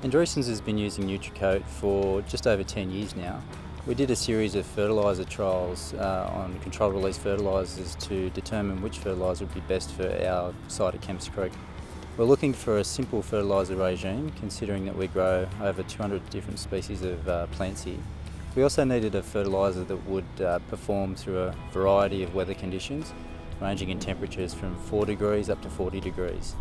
Andreessen's has been using Nutricote for just over 10 years now. We did a series of fertiliser trials on controlled release fertilisers to determine which fertiliser would be best for our site at Kemps Creek. We're looking for a simple fertiliser regime, considering that we grow over 200 different species of plants here. We also needed a fertiliser that would perform through a variety of weather conditions, ranging in temperatures from 4 degrees up to 40 degrees.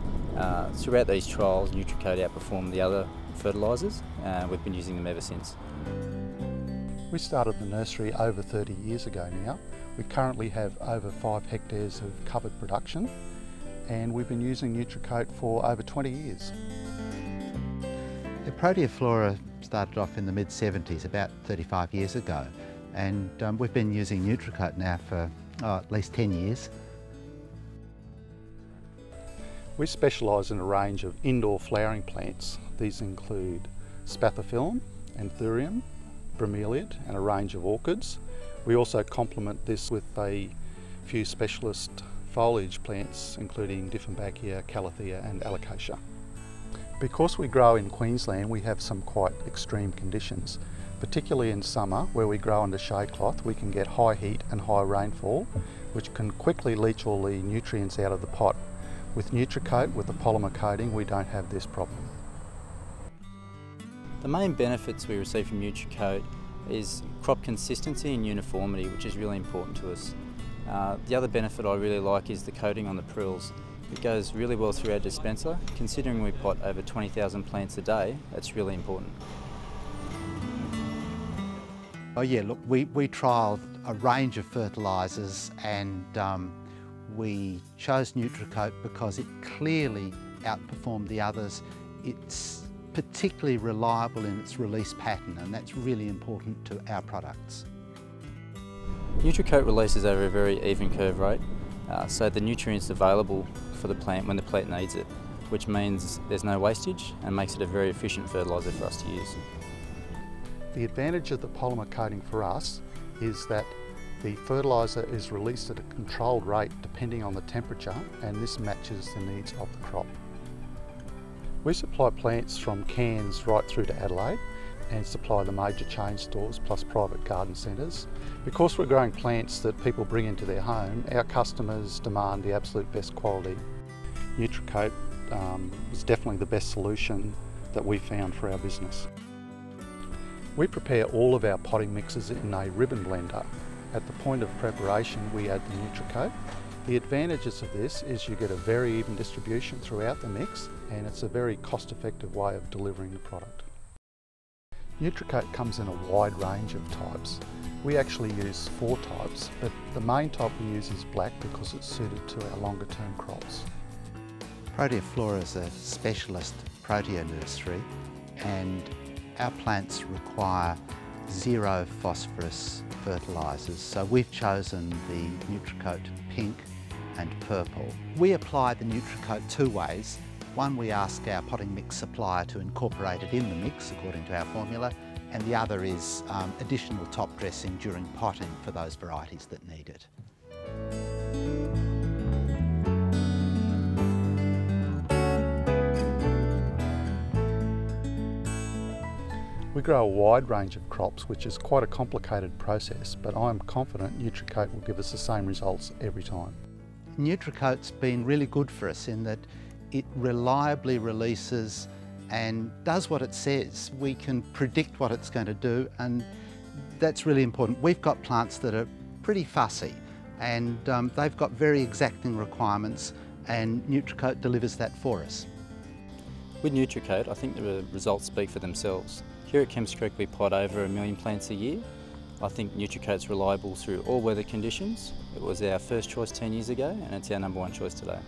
Throughout these trials, Nutricote outperformed the other fertilisers, and we've been using them ever since. We started the nursery over 30 years ago now. We currently have over 5 hectares of covered production, and we've been using Nutricote for over 20 years. The Proteoflora started off in the mid-70s, about 35 years ago, and we've been using Nutricote now for at least 10 years. We specialise in a range of indoor flowering plants. These include Spathiphyllum, Anthurium, Bromeliad and a range of orchids. We also complement this with a few specialist foliage plants including Dieffenbachia, Calathea and Alocasia. Because we grow in Queensland, we have some quite extreme conditions. Particularly in summer, where we grow under shade cloth, we can get high heat and high rainfall, which can quickly leach all the nutrients out of the pot. With Nutricote, with the polymer coating, we don't have this problem. The main benefits we receive from Nutricote is crop consistency and uniformity, which is really important to us. The other benefit I really like is the coating on the prills. It goes really well through our dispenser. Considering we pot over 20,000 plants a day, that's really important. Oh yeah, look, we trialled a range of fertilisers and we chose Nutricote because it clearly outperformed the others. It's particularly reliable in its release pattern, and that's really important to our products. Nutricote releases over a very even curve rate, so the nutrients available for the plant when the plant needs it, which means there's no wastage and makes it a very efficient fertiliser for us to use. The advantage of the polymer coating for us is that the fertiliser is released at a controlled rate depending on the temperature, and this matches the needs of the crop. We supply plants from Cairns right through to Adelaide and supply the major chain stores plus private garden centres. Because we're growing plants that people bring into their home, our customers demand the absolute best quality. Nutricote is definitely the best solution that we found for our business. We prepare all of our potting mixes in a ribbon blender. At the point of preparation, we add the Nutricote. The advantages of this is you get a very even distribution throughout the mix, and it's a very cost-effective way of delivering the product. Nutricote comes in a wide range of types. We actually use 4 types, but the main type we use is black because it's suited to our longer term crops. Proteoflora is a specialist proteo nursery, and our plants require 0 phosphorus fertilisers, so we've chosen the Nutricote pink and purple. We apply the Nutricote 2 ways. One, we ask our potting mix supplier to incorporate it in the mix according to our formula, and the other is additional top dressing during potting for those varieties that need it. We grow a wide range of crops, which is quite a complicated process, but I'm confident Nutricote will give us the same results every time. Nutricote's been really good for us in that it reliably releases and does what it says. We can predict what it's going to do, and that's really important. We've got plants that are pretty fussy, and they've got very exacting requirements, and Nutricote delivers that for us. With Nutricote, I think the results speak for themselves. Here at Kemps Creek we pot over 1 million plants a year. I think Nutricote's reliable through all weather conditions. It was our first choice 10 years ago, and it's our #1 choice today.